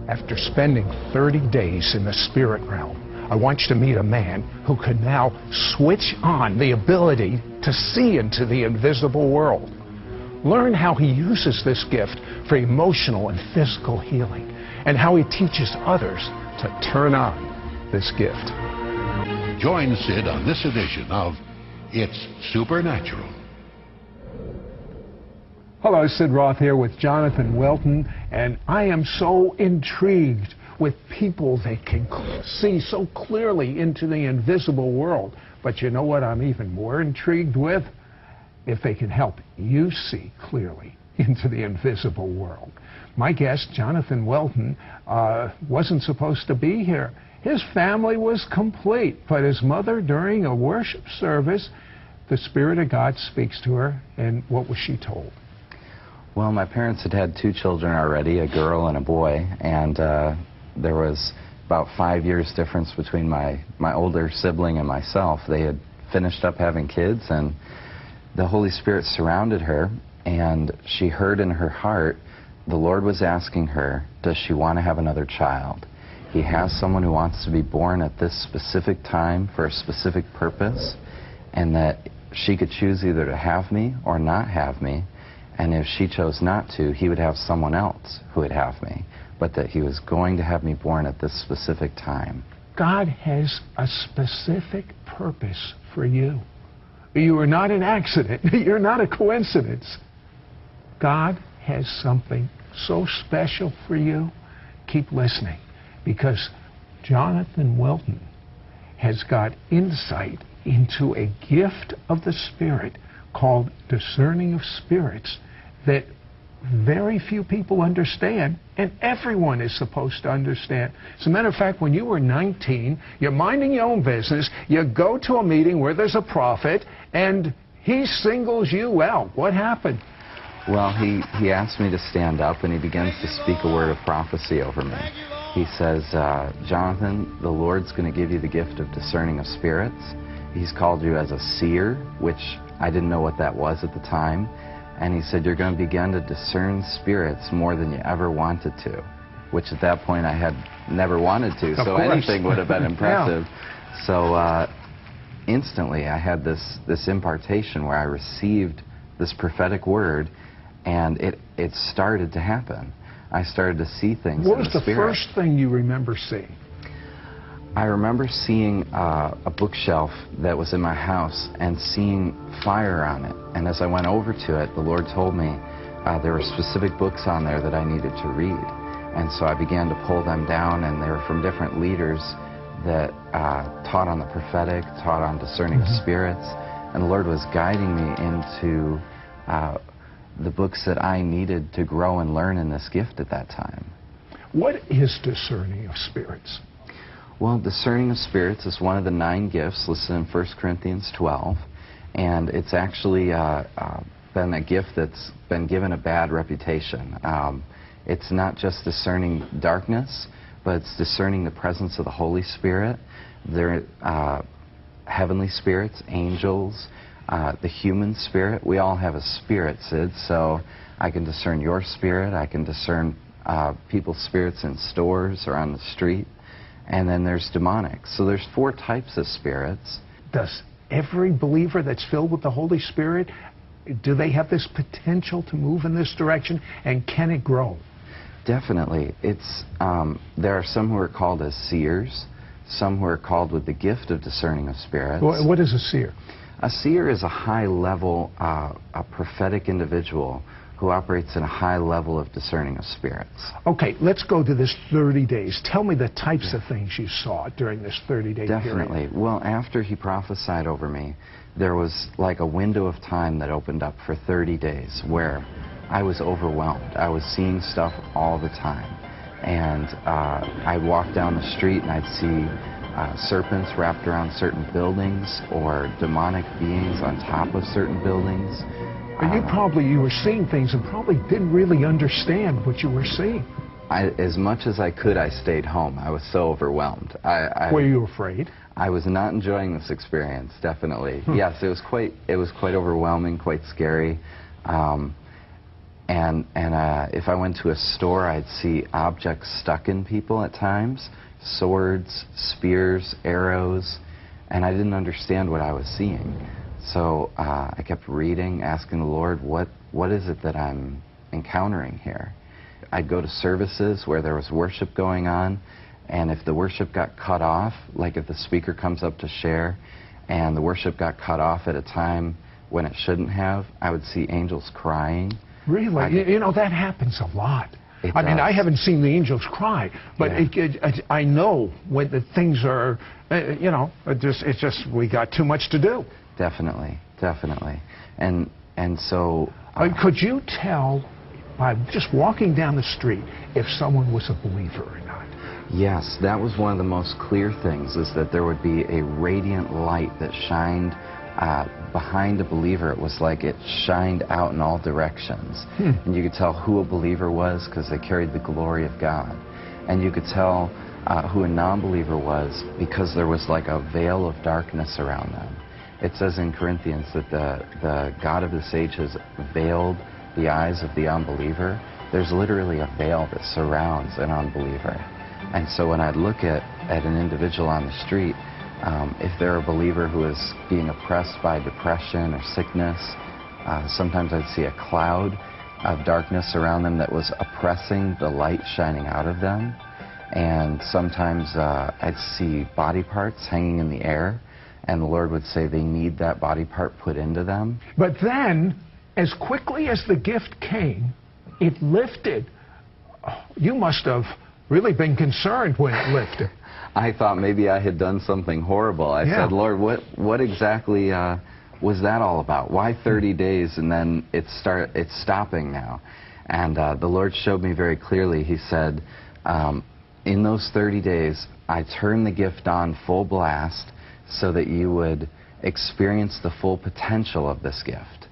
After spending 30 days in the spirit realm, I want you to meet a man who can now switch on the ability to see into the invisible world. Learn how he uses this gift for emotional and physical healing, and how he teaches others to turn on this gift. Join Sid on this edition of It's Supernatural. Hello, Sid Roth here with Jonathan Welton, and I am so intrigued with people that can see so clearly into the invisible world. But you know what I'm even more intrigued with? If they can help you see clearly into the invisible world. My guest, Jonathan Welton, wasn't supposed to be here. His family was complete, but his mother, during a worship service, the Spirit of God speaks to her, and what was she told? Well, my parents had had 2 children already, a girl and a boy, and there was about 5 years difference between my older sibling and myself. They had finished up having kids, and the Holy Spirit surrounded her, and she heard in her heart the Lord was asking her, does she want to have another child? He has someone who wants to be born at this specific time for a specific purpose, and that she could choose either to have me or not have me. And if she chose not to, he would have someone else who would have me, but that he was going to have me born at this specific time. God has a specific purpose for you. You are not an accident. You're not a coincidence. God has something so special for you. Keep listening, because Jonathan Welton has got insight into a gift of the Spirit called discerning of spirits that very few people understand, and everyone is supposed to understand. As a matter of fact, when you were 19, you're minding your own business, you go to a meeting where there's a prophet, and he singles you out. What happened? Well, he asked me to stand up, and he begins to speak a word of prophecy over me. He says, Jonathan, the Lord's going to give you the gift of discerning of spirits. He's called you as a seer, which I didn't know what that was at the time. And he said, you're going to begin to discern spirits more than you ever wanted to, which at that point I had never wanted to, so anything would have been impressive. Yeah. So instantly I had this impartation where I received this prophetic word, and it started to happen. I started to see things in the spirit. What was the first thing you remember seeing? I remember seeing a bookshelf that was in my house and seeing fire on it. And as I went over to it, the Lord told me there were specific books on there that I needed to read. And so I began to pull them down, and they were from different leaders that taught on the prophetic, taught on discerning of spirits. And the Lord was guiding me into the books that I needed to grow and learn in this gift at that time. What is discerning of spirits? Well, discerning of spirits is one of the 9 gifts listed in 1 Corinthians 12, and it's actually been a gift that's been given a bad reputation. It's not just discerning darkness, but it's discerning the presence of the Holy Spirit, their heavenly spirits, angels, the human spirit. We all have a spirit, Sid, so I can discern your spirit, I can discern people's spirits in stores or on the street. And then there's demonic. So there's 4 types of spirits. Does every believer that's filled with the Holy Spirit, do they have this potential to move in this direction, and can it grow? Definitely. It's there are some who are called as seers, some who are called with the gift of discerning of spirits. What is a seer? A seer is a high-level, a prophetic individual who operates in a high level of discerning of spirits. Okay, let's go to this 30 days. Tell me the types of things you saw during this 30-day period. Definitely. Well, after he prophesied over me, there was like a window of time that opened up for 30 days where I was overwhelmed. I was seeing stuff all the time. And I'd walk down the street and I'd see serpents wrapped around certain buildings, or demonic beings on top of certain buildings. You were seeing things and probably didn't really understand what you were seeing. As much as I could, I stayed home. I was so overwhelmed. Were you afraid? I was not enjoying this experience, definitely. Yes, it was quite overwhelming, quite scary. If I went to a store, I'd see objects stuck in people at times, swords, spears, arrows, and I didn't understand what I was seeing. So I kept reading, asking the Lord, what is it that I'm encountering here? I'd go to services where there was worship going on, and if the worship got cut off, like if the speaker comes up to share, and the worship got cut off at a time when it shouldn't have, I would see angels crying. Really? You know, that happens a lot. I mean, I haven't seen the angels cry, but I know when the things are, you know, it's just we got too much to do. Definitely, definitely. And so... could you tell by just walking down the street if someone was a believer or not? Yes, that was one of the most clear things, is that there would be a radiant light that shined behind a believer. It was like it shined out in all directions. And you could tell who a believer was because they carried the glory of God. And you could tell who a non-believer was because there was like a veil of darkness around them. It says in Corinthians that the God of this age has veiled the eyes of the unbeliever. There's literally a veil that surrounds an unbeliever. And so when I'd look at an individual on the street, if they're a believer who is being oppressed by depression or sickness, sometimes I'd see a cloud of darkness around them that was oppressing the light shining out of them. And sometimes I'd see body parts hanging in the air, and the Lord would say they need that body part put into them. But then, as quickly as the gift came, it lifted. You must have really been concerned when it lifted. I thought maybe I had done something horrible. I said, Lord, what exactly was that all about? Why 30 days and then it's stopping now? And the Lord showed me very clearly. He said, in those 30 days, I turned the gift on full blast so that you would experience the full potential of this gift.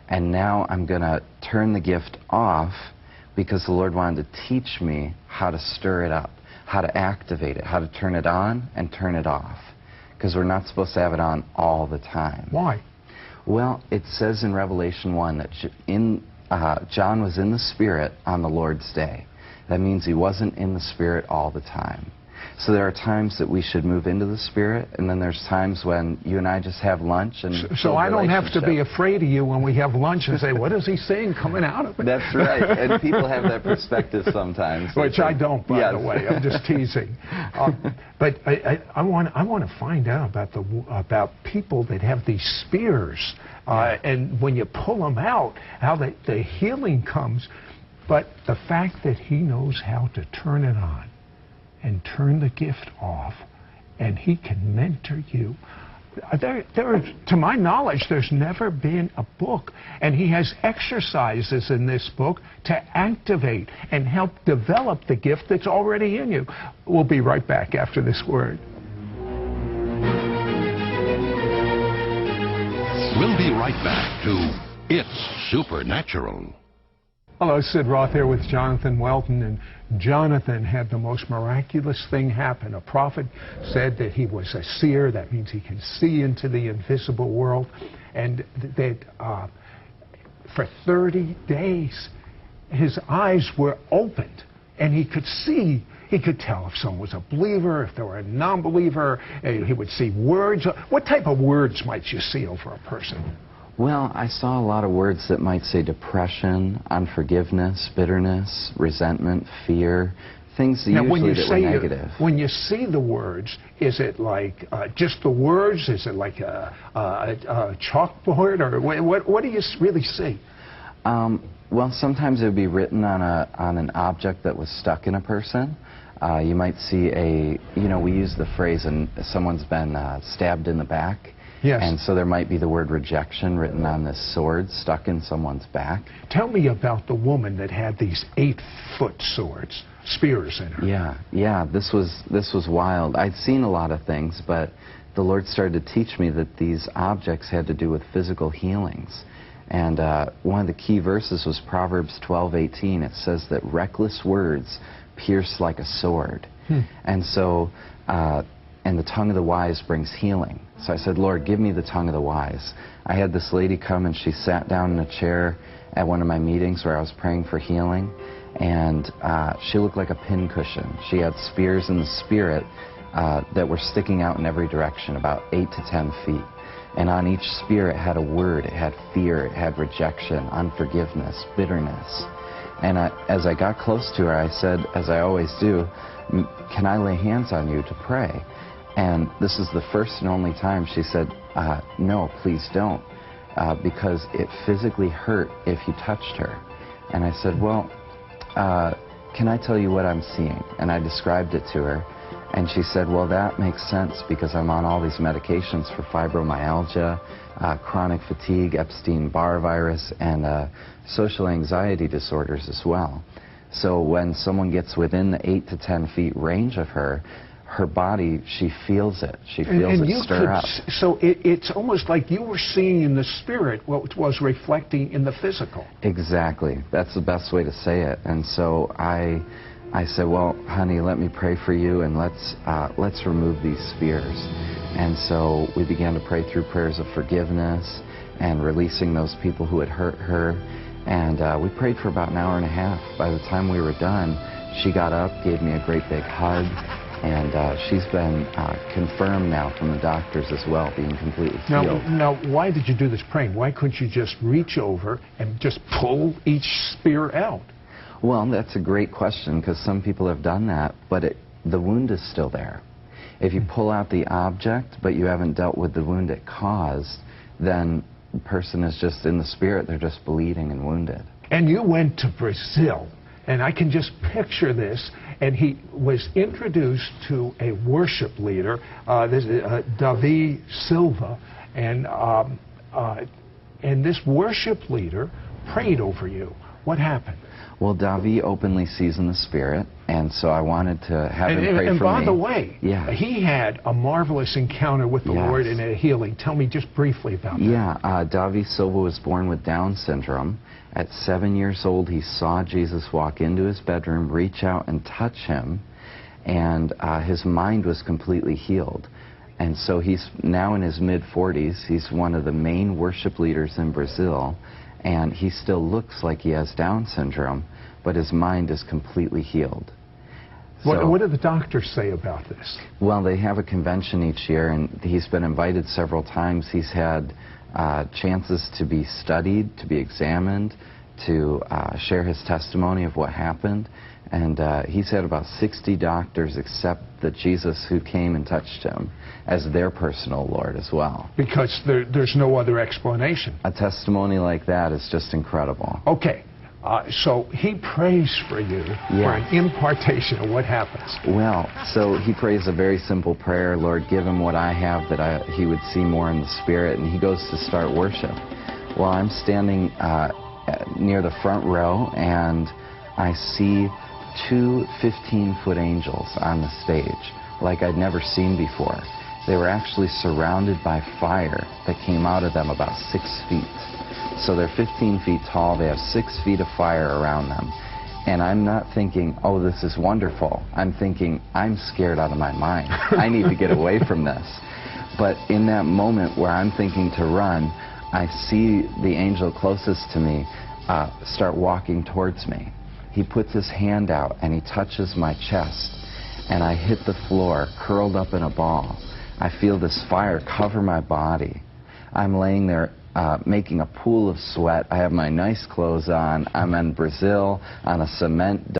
And now I'm going to turn the gift off because the Lord wanted to teach me how to stir it up, how to activate it, how to turn it on and turn it off. Because we're not supposed to have it on all the time. Why? Well, it says in Revelation 1 that John was in the Spirit on the Lord's day. That means he wasn't in the Spirit all the time. So there are times that we should move into the Spirit, and then there's times when you and I just have lunch. And so I don't have to be afraid of you when we have lunch and say, what is he saying coming out of it? That's right. And people have that perspective sometimes. Which I don't, by the way. I'm just teasing. But I want to find out about people that have these spears. And when you pull them out, how the healing comes. But the fact that he knows how to turn it on and turn the gift off, and he can mentor you. To my knowledge, there's never been a book, and he has exercises in this book to activate and help develop the gift that's already in you. We'll be right back after this word. We'll be right back to It's Supernatural. Hello, Sid Roth here with Jonathan Welton, and Jonathan had the most miraculous thing happen. A prophet said that he was a seer. That means he can see into the invisible world, and that for 30 days his eyes were opened, and he could see. He could tell if someone was a believer, if they were a non-believer. He would see words. What type of words might you see over a person? Well, I saw a lot of words that might say depression, unforgiveness, bitterness, resentment, fear, things that usually that were negative. When you see the words, is it like just the words? Is it like a chalkboard? Or what do you really see? Well, sometimes it would be written on an object that was stuck in a person. You might see we use the phrase, and someone's been stabbed in the back. Yes. And so there might be the word rejection written on this sword stuck in someone's back. Tell me about the woman that had these 8-foot swords, spears in her. Yeah, this was wild. I'd seen a lot of things, but the Lord started to teach me that these objects had to do with physical healings. And one of the key verses was Proverbs 12:18. It says that reckless words pierce like a sword. And so, and the tongue of the wise brings healing. So I said, Lord, give me the tongue of the wise. I had this lady come, and she sat down in a chair, at one of my meetings where I was praying for healing, and she looked like a pincushion. She had spears in the spirit that were sticking out in every direction, about 8 to 10 feet. And on each spear it had a word. It had fear, it had rejection, unforgiveness, bitterness. And as I got close to her, I said, as I always do, can I lay hands on you to pray? And this is the first and only time she said, no, please don't, because it physically hurt if you touched her. And I said, well, can I tell you what I'm seeing? And I described it to her. And she said, well, that makes sense because I'm on all these medications for fibromyalgia, chronic fatigue, Epstein-Barr virus, and social anxiety disorders as well. So when someone gets within the 8 to 10 feet range of her, her body, she feels it. She feels it stir up. So it's almost like you were seeing in the spirit what was reflecting in the physical. Exactly. That's the best way to say it. And so I said, well, honey, let me pray for you, and let's remove these spears. And so we began to pray through prayers of forgiveness and releasing those people who had hurt her. And we prayed for about an hour and a half. By the time we were done, she got up, gave me a great big hug, and she's been confirmed now from the doctors as well, being completely healed. Now, why did you do this praying? Why couldn't you just reach over and just pull each spear out? Well, that's a great question, because some people have done that, but the wound is still there. If you pull out the object, but you haven't dealt with the wound it caused, then the person is just in the spirit, they're just bleeding and wounded. And you went to Brazil, and I can just picture this, and he was introduced to a worship leader, Davi Silva, and this worship leader prayed over you. What happened? Well, Davi openly sees in the spirit, and so I wanted to have him pray for me. And by the way, yeah, he had a marvelous encounter with the Lord and a healing. Tell me just briefly about that. Yeah, Davi Silva was born with Down syndrome. At 7 years old, he saw Jesus walk into his bedroom, reach out and touch him, and his mind was completely healed. And so he's now in his mid-40s. He's one of the main worship leaders in Brazil. And he still looks like he has Down syndrome, but his mind is completely healed. What do the doctors say about this? Well, they have a convention each year, and he's been invited several times. He's had chances to be studied, to be examined, to share his testimony of what happened. And he's had about 60 doctors accept that Jesus who came and touched him as their personal Lord as well. Because there's no other explanation. A testimony like that is just incredible. Okay, so he prays for you for an impartation of what happens. Well, so he prays a very simple prayer, Lord, give him what I have that he would see more in the Spirit, and he goes to start worship. Well, I'm standing near the front row, and I see 2 15-foot angels on the stage like I'd never seen before. They were actually surrounded by fire that came out of them about 6 feet. So they're 15 feet tall, they have 6 feet of fire around them. And I'm not thinking, oh, this is wonderful. I'm thinking, I'm scared out of my mind. I need to get away from this. But in that moment where I'm thinking to run, I see the angel closest to me start walking towards me. He puts his hand out and he touches my chest, and I hit the floor, curled up in a ball. I feel this fire cover my body. I'm laying there making a pool of sweat. I have my nice clothes on. I'm in Brazil on a cement